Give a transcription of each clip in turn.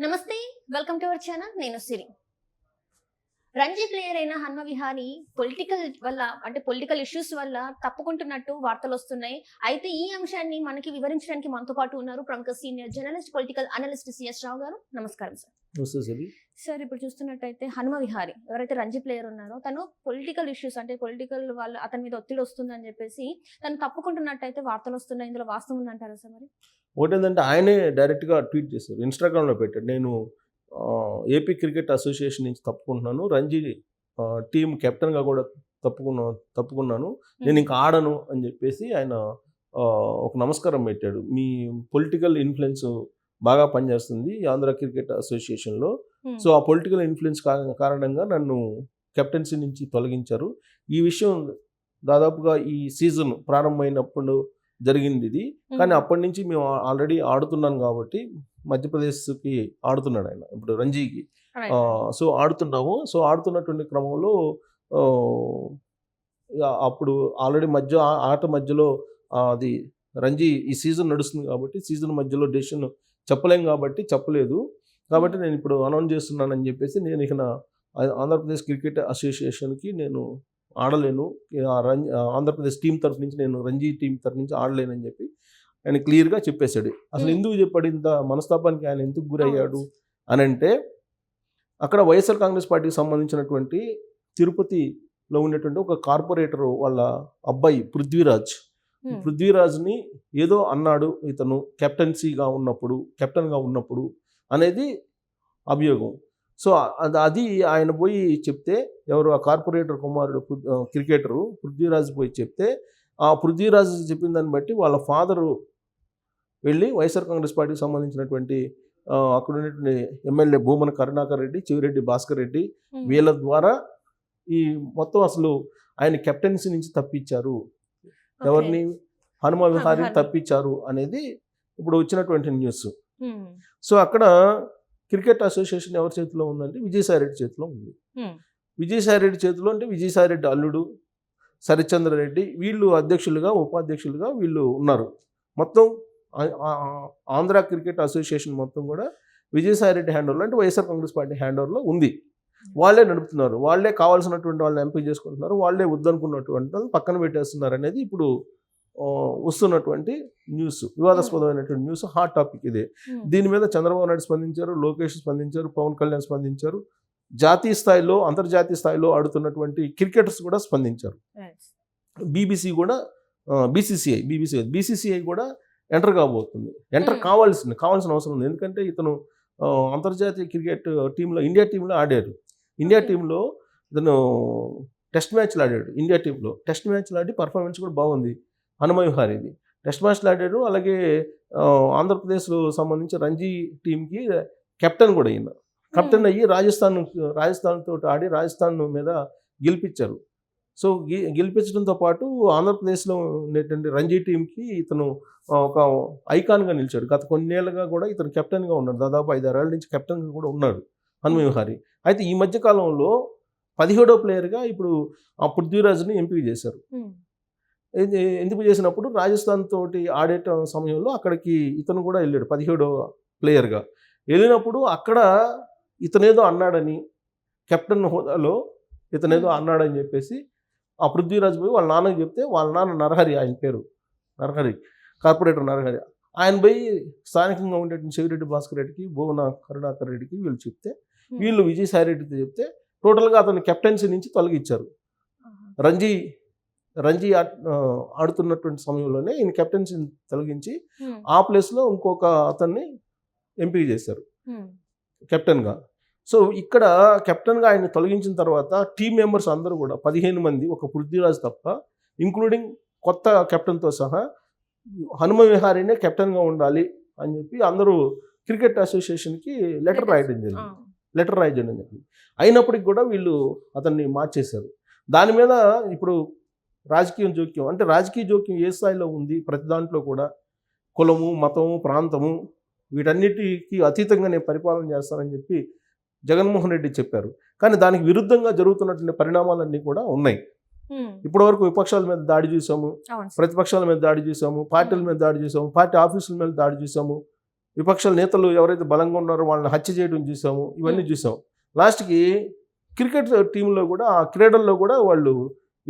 నమస్తే, welcome to our channel. నేను సిరి. Ranji player అయిన హనుమ విహారీ పొలిటికల్ ఇష్యూస్ వల్ల తప్పుకుంటున్నట్టు వార్తలు వస్తున్నాయి. అయితే ఈ అంశాన్ని మనకి వివరించడానికి మనతో పాటు ఉన్నారు ప్రముఖ senior journalist, political analyst C S Rao garu. నమస్కారం సార్. సార్, ఇప్పుడు చూస్తున్నట్టయితే హనుమ విహారీ ఎవరైతే రంజీ ప్లేయర్ ఉన్నారో తను పొలిటికల్ ఇష్యూస్ పొలిటికల్ అతని మీద ఒత్తిడి వస్తుందని చెప్పేసి తను తప్పుకుంటున్నట్టయితే వార్తలు వస్తున్నాయి. ఇందులో వాస్తవం ఉందంటారా సార్? మరి ఒకటేంటంటే ఆయనే డైరెక్ట్గా ట్వీట్ చేశారు, ఇన్స్టాగ్రామ్లో పెట్టాడు. నేను ఏపీ క్రికెట్ అసోసియేషన్ నుంచి తప్పుకుంటున్నాను, రంజీ టీం కెప్టెన్గా కూడా తప్పుకున్నాను, నేను ఇంకా ఆడను అని చెప్పేసి ఆయన ఒక నమస్కారం పెట్టాడు. మీ పొలిటికల్ ఇన్ఫ్లుయెన్స్ బాగా పనిచేస్తుంది ఆంధ్ర క్రికెట్ అసోసియేషన్లో, సో ఆ పొలిటికల్ ఇన్ఫ్లుయెన్స్ కారణంగా నన్ను కెప్టెన్సీ నుంచి తొలగించారు. ఈ విషయం దాదాపుగా ఈ సీజన్ ప్రారంభమైనప్పుడు జరిగింది ఇది. కానీ అప్పటి నుంచి మేము ఆల్రెడీ ఆడుతున్నాను కాబట్టి మధ్యప్రదేశ్కి ఆడుతున్నాడు ఆయన ఇప్పుడు రంజీకి. సో ఆడుతున్నటువంటి క్రమంలో అప్పుడు ఆల్రెడీ ఆట మధ్యలో అది రంజీ ఈ సీజన్ నడుస్తుంది కాబట్టి సీజన్ మధ్యలో డెసిషన్ చెప్పలేం కాబట్టి చెప్పలేదు. కాబట్టి నేను ఇప్పుడు అనౌన్స్ చేస్తున్నానని చెప్పేసి నేను ఇక ఆంధ్రప్రదేశ్ క్రికెట్ అసోసియేషన్కి నేను ఆడలేను, ఆంధ్రప్రదేశ్ టీం తరఫు నుంచి నేను రంజీ టీం తరఫు నుంచి ఆడలేనని చెప్పి ఆయన క్లియర్గా చెప్పేశాడు. అసలు ఎందుకు చెప్పాడు, ఇంత మనస్తాపానికి ఆయన ఎందుకు గురయ్యాడు అని అంటే, అక్కడ వైఎస్ఆర్ కాంగ్రెస్ పార్టీకి సంబంధించినటువంటి తిరుపతిలో ఉండేటువంటి ఒక కార్పొరేటర్ వాళ్ళ అబ్బాయి పృథ్వీరాజ్ని ఏదో అన్నాడు ఇతను కెప్టెన్గా ఉన్నప్పుడు అనేది అభియోగం. సో అది ఆయన పోయి చెప్తే, ఎవరు ఆ కార్పొరేటర్ కుమారుడు క్రికెటరు పృథ్వీరాజ్ పోయి చెప్తే, ఆ పృథ్వీరాజ్ చెప్పిన దాన్ని బట్టి వాళ్ళ ఫాదరు వెళ్ళి వైఎస్ఆర్ కాంగ్రెస్ పార్టీకి సంబంధించినటువంటి అక్కడ ఉన్నటువంటి ఎమ్మెల్యే భూమన కరుణాకర్ రెడ్డి, చెవిరెడ్డి భాస్కర్ రెడ్డి వీళ్ళ ద్వారా ఈ మొత్తం అసలు ఆయన కెప్టెన్సీ నుంచి తప్పించారు, ఎవరిని హనుమ విహారీని తప్పించారు అనేది ఇప్పుడు వచ్చినటువంటి న్యూస్. సో అక్కడ క్రికెట్ అసోసియేషన్ ఎవరి చేతిలో ఉందంటే విజయసాయిరెడ్డి చేతిలో ఉంది. విజయసాయిరెడ్డి చేతిలో అంటే విజయసాయిరెడ్డి అల్లుడు సరిచంద్రరెడ్డి వీళ్ళు అధ్యక్షులుగా ఉపాధ్యక్షులుగా వీళ్ళు ఉన్నారు. మొత్తం ఆంధ్ర క్రికెట్ అసోసియేషన్ మొత్తం కూడా విజయసాయిరెడ్డి హ్యాండ్ ఓవర్లో అంటే వైఎస్ఆర్ కాంగ్రెస్ పార్టీ హ్యాండ్ ఓవర్లో ఉంది. వాళ్ళే నడుపుతున్నారు, వాళ్ళే కావాల్సినటువంటి వాళ్ళని ఎంపిక చేసుకుంటున్నారు, వాళ్ళే వద్దనుకున్నటువంటి వాళ్ళు పక్కన పెట్టేస్తున్నారు అనేది ఇప్పుడు వస్తున్నటువంటి న్యూస్, వివాదాస్పదమైనటువంటి న్యూస్, హాట్ టాపిక్ ఇదే. దీని మీద చంద్రబాబు నాయుడు స్పందించారు, లోకేష్ స్పందించారు, పవన్ కళ్యాణ్ స్పందించారు, జాతీయ స్థాయిలో అంతర్జాతీయ స్థాయిలో ఆడుతున్నటువంటి క్రికెటర్స్ కూడా స్పందించారు. బీసీసీఐ కూడా ఎంటర్ కాబోతుంది. కావాల్సిన అవసరం ఉంది. ఎందుకంటే ఇతను అంతర్జాతీయ క్రికెట్ టీంలో ఇండియా టీంలో ఆడారు. ఇండియా టీంలో ఇతను టెస్ట్ మ్యాచ్లు ఆడాడు. ఇండియా టీంలో టెస్ట్ మ్యాచ్లు ఆడి పర్ఫార్మెన్స్ కూడా బాగుంది హనుమ విహారీది. టెస్ట్ మ్యాచ్లు ఆడాడు. అలాగే ఆంధ్రప్రదేశ్లో సంబంధించి రంజీ టీంకి కెప్టెన్ కూడా కెప్టెన్ అయ్యి రాజస్థాన్ తోటి ఆడి రాజస్థాన్ మీద గెలిపించారు. సో గెలిపించడంతో పాటు ఆంధ్రప్రదేశ్లో ఉండేటువంటి రంజీ టీంకి ఇతను ఒక ఐకాన్గా నిలిచాడు. గత కొన్నేళ్ళుగా కూడా ఇతను కెప్టెన్గా ఉన్నాడు, దాదాపు 5-6 ఏళ్ళ నుంచి కెప్టెన్గా కూడా ఉన్నాడు హనుమ విహారీ. అయితే ఈ మధ్యకాలంలో 17వ ప్లేయర్గా ఇప్పుడు ఆ పృథ్వీరాజ్ని ఎంపిక చేశారు. ఎందుకు చేసినప్పుడు రాజస్థాన్ తోటి ఆడే సమయంలో అక్కడికి ఇతను కూడా వెళ్ళాడు 17వ ప్లేయర్గా. వెళ్ళినప్పుడు అక్కడ ఇతనేదో అన్నాడని, కెప్టెన్ హోదాలో ఇతనేదో అన్నాడని చెప్పేసి ఆ పృథ్వీరాజ్ పోయి వాళ్ళ నాన్నకి చెప్తే, వాళ్ళ నాన్న నరహరి, ఆయన పేరు నరహరి, కార్పొరేటర్ నరహరి, ఆయన పోయి స్థానికంగా ఉండేటువంటి చెవిరెడ్డి భాస్కర్ రెడ్డికి, భువన కరుణాకర్ రెడ్డికి వీళ్ళు చెప్తే, వీళ్ళు విజయసాయిరెడ్డితో చెప్తే టోటల్గా అతను కెప్టెన్సీ నుంచి తొలగించారు. రంజీ ఆడుతున్నటువంటి సమయంలోనే ఈయన కెప్టెన్సీని తొలగించి ఆ ప్లేస్లో ఇంకొక అతన్ని ఎంపిక చేశారు కెప్టెన్గా. సో ఇక్కడ కెప్టెన్గా ఆయన తొలగించిన తర్వాత టీం మెంబర్స్ అందరూ కూడా 15 మంది, ఒక పృథ్వీరాజ్ తప్ప, ఇంక్లూడింగ్ కొత్త కెప్టెన్తో సహా హనుమ విహారీనే కెప్టెన్గా ఉండాలి అని చెప్పి అందరూ క్రికెట్ అసోసియేషన్కి లెటర్ రాయడం జరిగింది. అయినప్పటికి కూడా వీళ్ళు అతన్ని మార్చేశారు. దాని మీద ఇప్పుడు రాజకీయ జోక్యం ఏ స్థాయిలో ఉంది, ప్రతి దాంట్లో కూడా కులము, మతము, ప్రాంతము వీటన్నిటికీ అతీతంగా నేను పరిపాలన చేస్తానని చెప్పి జగన్మోహన్ రెడ్డి చెప్పారు. కానీ దానికి విరుద్ధంగా జరుగుతున్నటువంటి పరిణామాలన్నీ కూడా ఉన్నాయి. ఇప్పటివరకు విపక్షాల మీద దాడి చూసాము, ప్రతిపక్షాల మీద దాడి చూసాము, పార్టీల మీద దాడి చూసాము, పార్టీ ఆఫీసుల మీద దాడి చూసాము, విపక్షాల నేతలు ఎవరైతే బలంగా ఉన్నారో వాళ్ళని హత్య చేయడం చూసాము, ఇవన్నీ చూసాం. లాస్ట్కి క్రికెట్ టీంలో కూడా ఆ క్రీడల్లో కూడా వాళ్ళు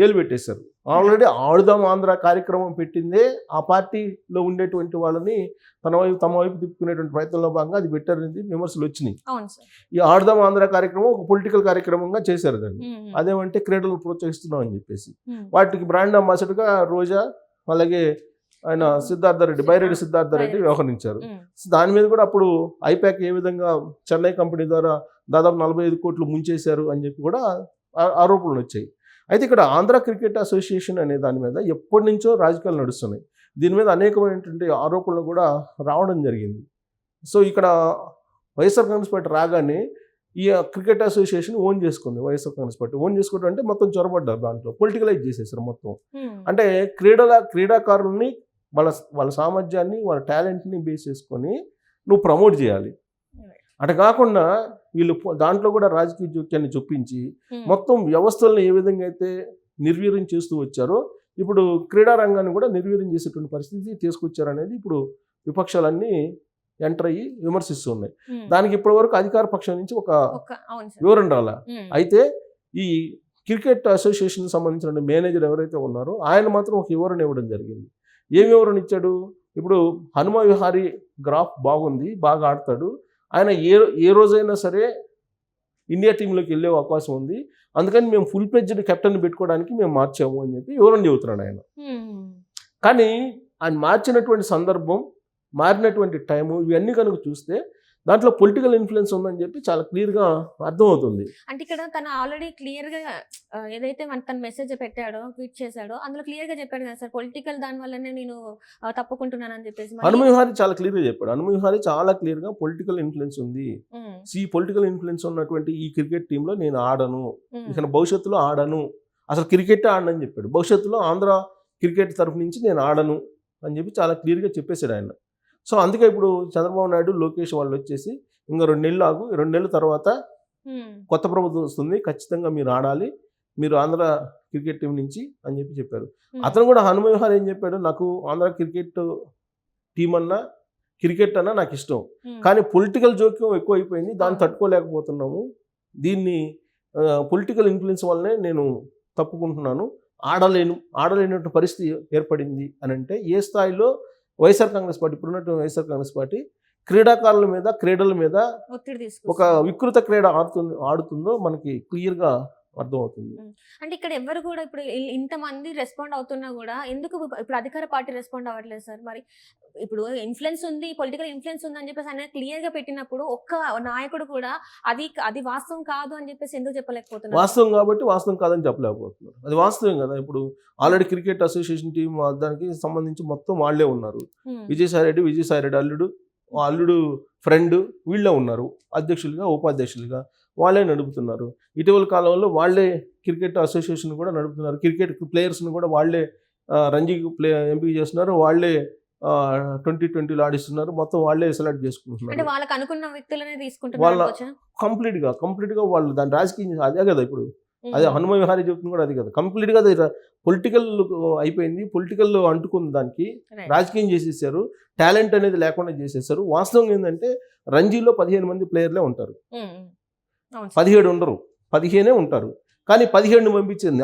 ఏలు పెట్టేశారు. ఆల్రెడీ ఆడుదాం ఆంధ్ర కార్యక్రమం పెట్టిందే ఆ పార్టీలో ఉండేటువంటి వాళ్ళని తమ వైపు తిప్పుకునేటువంటి ప్రయత్నంలో భాగంగా అది పెట్టారనేది విమర్శలు వచ్చినాయి. ఈ ఆడుదాం ఆంధ్ర కార్యక్రమం ఒక పొలిటికల్ కార్యక్రమంగా చేశారు దాన్ని. అదేమంటే క్రీడలు ప్రోత్సహిస్తున్నాం అని చెప్పేసి వాటికి బ్రాండ్ అంబాసిడర్గా రోజా, అలాగే ఆయన బైరెడ్డి సిద్ధార్థరెడ్డి వ్యవహరించారు. దాని మీద కూడా అప్పుడు ఐపాక్ ఏ విధంగా చెన్నై కంపెనీ ద్వారా దాదాపు 45 కోట్లు ముంచేశారు అని చెప్పి కూడా ఆరోపణలు వచ్చాయి. అయితే ఇక్కడ ఆంధ్ర క్రికెట్ అసోసియేషన్ అనే దాని మీద ఎప్పటి నుంచో రాజకీయాలు నడుస్తున్నాయి. దీని మీద అనేకమైనటువంటి ఆరోపణలు కూడా రావడం జరిగింది. సో ఇక్కడ వైఎస్ఆర్ కాంగ్రెస్ పార్టీ రాగానే ఈ క్రికెట్ అసోసియేషన్ ఓన్ చేసుకుంది. వైఎస్ఆర్ కాంగ్రెస్ పార్టీ ఓన్ చేసుకోవడం అంటే మొత్తం చొరబడ్డారు, దాంట్లో పొలిటికలైజ్ చేసేసారు మొత్తం. అంటే క్రీడాకారుల్ని వాళ్ళ సామర్థ్యాన్ని, వాళ్ళ టాలెంట్ని బేస్ చేసుకొని నువ్వు ప్రమోట్ చేయాలి. అటు కాకుండా వీళ్ళు దాంట్లో కూడా రాజకీయ జోక్యాన్ని చొప్పించి మొత్తం వ్యవస్థలను ఏ విధంగా అయితే నిర్వీర్యం చేస్తూ వచ్చారో ఇప్పుడు క్రీడా రంగాన్ని కూడా నిర్వీర్యం చేసేటువంటి పరిస్థితి తీసుకొచ్చారనేది ఇప్పుడు విపక్షాలన్నీ ఎంటర్ అయ్యి విమర్శిస్తూ ఉన్నాయి. దానికి ఇప్పటి వరకు అధికార పక్షం నుంచి ఒక వివరణ రాలా. అయితే ఈ క్రికెట్ అసోసియేషన్ సంబంధించిన మేనేజర్ ఎవరైతే ఉన్నారో ఆయన మాత్రం ఒక వివరణ ఇవ్వడం జరిగింది. ఏం వివరణ ఇచ్చాడు? ఇప్పుడు హనుమ విహారీ గ్రాఫ్ బాగుంది, బాగా ఆడతాడు, ఆయన ఏ రోజైనా సరే ఇండియా టీంలోకి వెళ్ళే అవకాశం ఉంది, అందుకని మేము ఫుల్ ప్లెడ్జ్డ్ కెప్టెన్ పెట్టుకోవడానికి మేము మార్చాము అని చెప్పి వివరణ చెబుతున్నాడు ఆయన. కానీ ఆయన మార్చినటువంటి సందర్భం, మారినటువంటి టైము, ఇవన్నీ కనుక చూస్తే దాంట్లో పొలిటికల్ ఇన్ఫ్లుయెన్స్ ఉందని చెప్పి చాలా క్లియర్గా అర్థమవుతుంది. అంటే ఇక్కడ తను ఆల్రెడీ క్లియర్గా ఏదైతే తన మెసేజ్ పెట్టాడో, ట్వీట్ చేశాడో అందులో క్లియర్గా చెప్పాడు కదా సార్, పొలిటికల్ దాని వల్లనే నేను తప్పుకుంటున్నానని చెప్పేసి. హనుమ విహారీ చాలా క్లియర్గా చెప్పాడు. హనుమ విహారీ చాలా క్లియర్గా పొలిటికల్ ఇన్ఫ్లుయెన్స్ ఉంది, ఈ పొలిటికల్ ఇన్ఫ్లుయెన్స్ ఉన్నటువంటి ఈ క్రికెట్ టీంలో నేను ఆడను, ఇక భవిష్యత్తులో ఆడను, అసలు క్రికెట్ ఆడనని చెప్పాడు. భవిష్యత్తులో ఆంధ్ర క్రికెట్ తరఫు నుంచి నేను ఆడను అని చెప్పి చాలా క్లియర్గా చెప్పేశాడు ఆయన. సో అందుకే ఇప్పుడు చంద్రబాబు నాయుడు, లోకేష్ వాళ్ళు వచ్చేసి ఇంకా 2 నెలలు ఆగు, 2 నెలల తర్వాత కొత్త ప్రభుత్వం వస్తుంది, ఖచ్చితంగా మీరు ఆడాలి, మీరు ఆంధ్ర క్రికెట్ టీం నుంచి అని చెప్పి చెప్పారు. అతను కూడా హనుమ విహారీ ఏం చెప్పాడు, నాకు ఆంధ్ర క్రికెట్ టీం అన్నా క్రికెట్ అన్నా నాకు ఇష్టం, కానీ పొలిటికల్ జోక్యం ఎక్కువ అయిపోయింది, దాన్ని తట్టుకోలేకపోతున్నాము, దీన్ని పొలిటికల్ ఇన్ఫ్లుయెన్స్ వల్లనే నేను తప్పుకుంటున్నాను, ఆడలేనటువంటి పరిస్థితి ఏర్పడింది అని అంటే ఏ స్థాయిలో వైఎస్ఆర్ కాంగ్రెస్ పార్టీ, ఇప్పుడున్నటువంటి వైఎస్ఆర్ కాంగ్రెస్ పార్టీ క్రీడాకారుల మీద, క్రీడల మీద ఒక వికృత క్రీడ ఆడుతుందో మనకి క్లియర్గా అర్థమవుతుంది. అంటే ఇక్కడ ఎవరు కూడా ఇప్పుడు ఇంతమంది రెస్పాండ్ అవుతున్నా కూడా ఎందుకు ఇప్పుడు అధికార పార్టీ రెస్పాండ్ అవ్వట్లేదు సార్? మరి ఇప్పుడు ఇన్ఫ్లుయెన్స్ ఉంది, పొలిటికల్ ఇన్ఫ్లుయెన్స్ ఉంది అని చెప్పేసి ఆయన క్లియర్గా పెట్టినప్పుడు ఒక్క నాయకుడు కూడా అది వాస్తవం కాదు అని చెప్పేసి ఎందుకు చెప్పలేకపోతున్నారు? వాస్తవం కాబట్టి వాస్తవం కాదని చెప్పలేకపోతున్నారు. అది వాస్తవం కదా. ఇప్పుడు ఆల్రెడీ క్రికెట్ అసోసియేషన్ టీం దానికి సంబంధించి మొత్తం వాళ్ళే ఉన్నారు. విజయసాయి రెడ్డి అల్లుడు ఫ్రెండ్ వీళ్ళే ఉన్నారు, అధ్యక్షులుగా, ఉపాధ్యక్షులుగా వాళ్ళే నడుపుతున్నారు. ఇటీవల కాలంలో వాళ్ళే క్రికెట్ అసోసియేషన్ కూడా నడుపుతున్నారు. క్రికెట్ ప్లేయర్స్ని కూడా వాళ్ళే రంజీ ఎంపిక చేస్తున్నారు, వాళ్ళే 2020లో ఆడిస్తున్నారు, మొత్తం వాళ్ళే సెలెక్ట్ చేసుకుంటున్నారు. వాళ్ళకి అనుకున్న వ్యక్తులనే తీసుకుంటున్నారు. కంప్లీట్గా వాళ్ళు దాని రాజకీయం అదే కదా. ఇప్పుడు అదే హనుమ విహారీ చెప్తుంది కూడా అది కదా. కంప్లీట్గా అది పొలిటికల్ అయిపోయింది, పొలిటికల్ అంటుకుంది, దానికి రాజకీయం చేసేసారు, టాలెంట్ అనేది లేకుండా చేసేసారు. వాస్తవం ఏంటంటే రంజీలో 15 మంది ప్లేయర్లే ఉంటారు, 17 ఉండరు, 15 ఉంటారు. కానీ 17ని పంపించింది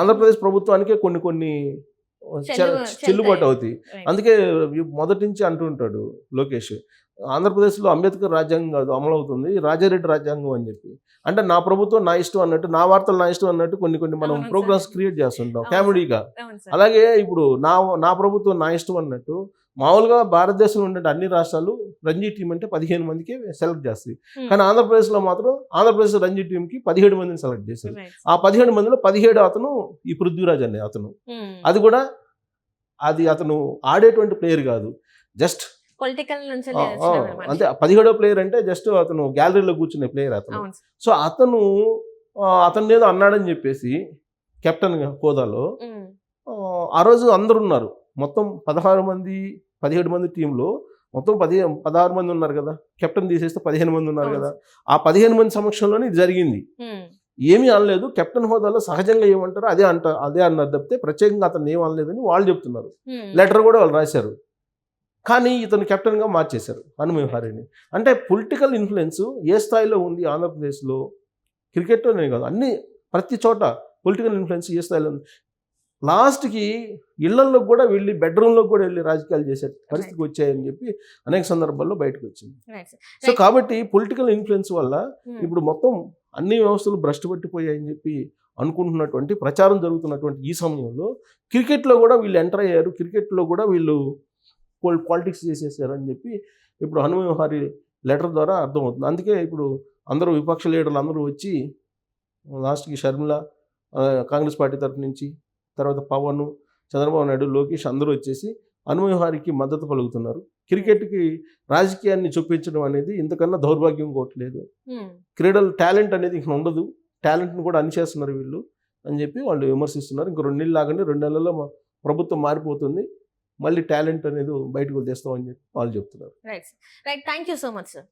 ఆంధ్రప్రదేశ్ ప్రభుత్వానికే కొన్ని చెల్లుబాటు అవుతాయి. అందుకే మొదటి నుంచి అంటుంటాడు లోకేష్, ఆంధ్రప్రదేశ్లో అంబేద్కర్ రాజ్యాంగం కాదు అమలవుతుంది, రాజారెడ్డి రాజ్యాంగం అని చెప్పి. అంటే నా ప్రభుత్వం నా ఇష్టం అన్నట్టు, నా వార్తలు నా ఇష్టం అన్నట్టు కొన్ని మనం ప్రోగ్రామ్స్ క్రియేట్ చేస్తుంటాం కామెడీగా. అలాగే ఇప్పుడు నా ప్రభుత్వం నా ఇష్టం అన్నట్టు మామూలుగా భారతదేశంలో ఉండే అన్ని రాష్ట్రాలు రంజీ టీం అంటే 15 మందికి సెలెక్ట్ చేస్తాయి. కానీ ఆంధ్రప్రదేశ్లో మాత్రం ఆంధ్రప్రదేశ్ రంజీ టీంకి 17 మందిని సెలెక్ట్ చేశారు. ఆ 17 మందిలో 17 అతను ఈ పృథ్వీరాజ్ అనే అతను. అది కూడా అతను ఆడేటువంటి ప్లేయర్ కాదు, జస్ట్ పొలిటికల్ అంతే. 17వ ప్లేయర్ అంటే జస్ట్ అతను గ్యాలరీలో కూర్చునే ప్లేయర్ అతను. సో అతను ఏదో అన్నాడని చెప్పేసి కెప్టెన్ హోదాలో ఆ రోజు అందరు ఉన్నారు, మొత్తం 17 మంది టీంలో మొత్తం 16 మంది ఉన్నారు కదా, కెప్టెన్ తీసేస్తే 15 మంది ఉన్నారు కదా. ఆ 15 మంది సమక్షంలోనే ఇది జరిగింది. ఏమీ అనలేదు, కెప్టెన్ హోదాలో సహజంగా ఏమంటారో అదే అన్నారు తప్పితే ప్రత్యేకంగా అతను ఏం అనలేదని వాళ్ళు చెప్తున్నారు. లెటర్ కూడా వాళ్ళు రాశారు. కానీ ఇతను కెప్టెన్గా మార్చేశారు హనుమ విహారీని. అంటే పొలిటికల్ ఇన్ఫ్లుయెన్స్ ఏ స్థాయిలో ఉంది ఆంధ్రప్రదేశ్లో, క్రికెట్లోనే కాదు అన్ని ప్రతి చోట పొలిటికల్ ఇన్ఫ్లుయెన్స్ ఏ స్థాయిలో ఉంది. లాస్ట్కి ఇళ్లల్లో కూడా వెళ్ళి బెడ్రూమ్లోకి కూడా వెళ్ళి రాజకీయాలు చేసే పరిస్థితికి వచ్చాయని చెప్పి అనేక సందర్భాల్లో బయటకు వచ్చింది. Right sir. సో కాబట్టి పొలిటికల్ ఇన్ఫ్లుయెన్స్ వల్ల ఇప్పుడు మొత్తం అన్ని వ్యవస్థలు భ్రష్టు పట్టిపోయాయని చెప్పి అనుకుంటున్నటువంటి ప్రచారం జరుగుతున్నటువంటి ఈ సమయంలో క్రికెట్లో కూడా వీళ్ళు ఎంటర్ అయ్యారు, క్రికెట్లో కూడా వీళ్ళు పాలిటిక్స్ చేసేసారు అని చెప్పి ఇప్పుడు హనుమ విహారీ లెటర్ ద్వారా అర్థమవుతుంది. అందుకే ఇప్పుడు అందరూ విపక్ష లీడర్లు అందరూ వచ్చి లాస్ట్కి షర్మిల కాంగ్రెస్ పార్టీ తరఫు నుంచి, తర్వాత పవన్, చంద్రబాబు నాయుడు, లోకేష్ అందరూ వచ్చేసి హనుమ విహారీకి మద్దతు పలుకుతున్నారు. క్రికెట్కి రాజకీయాన్ని చూపించడం అనేది ఇంతకన్నా దౌర్భాగ్యం ఇంకోట్లేదు. క్రీడలు టాలెంట్ అనేది ఇంక ఉండదు, టాలెంట్ని కూడా అనిచేస్తున్నారు వీళ్ళు అని చెప్పి వాళ్ళు విమర్శిస్తున్నారు. ఇంక 2 నెలలు లాగానే 2 నెలల్లో ప్రభుత్వం మారిపోతుంది, మళ్ళీ టాలెంట్ అనేది బయటకు తెస్తామని చెప్పి వాళ్ళు చెప్తున్నారు. Right thank you so much sir.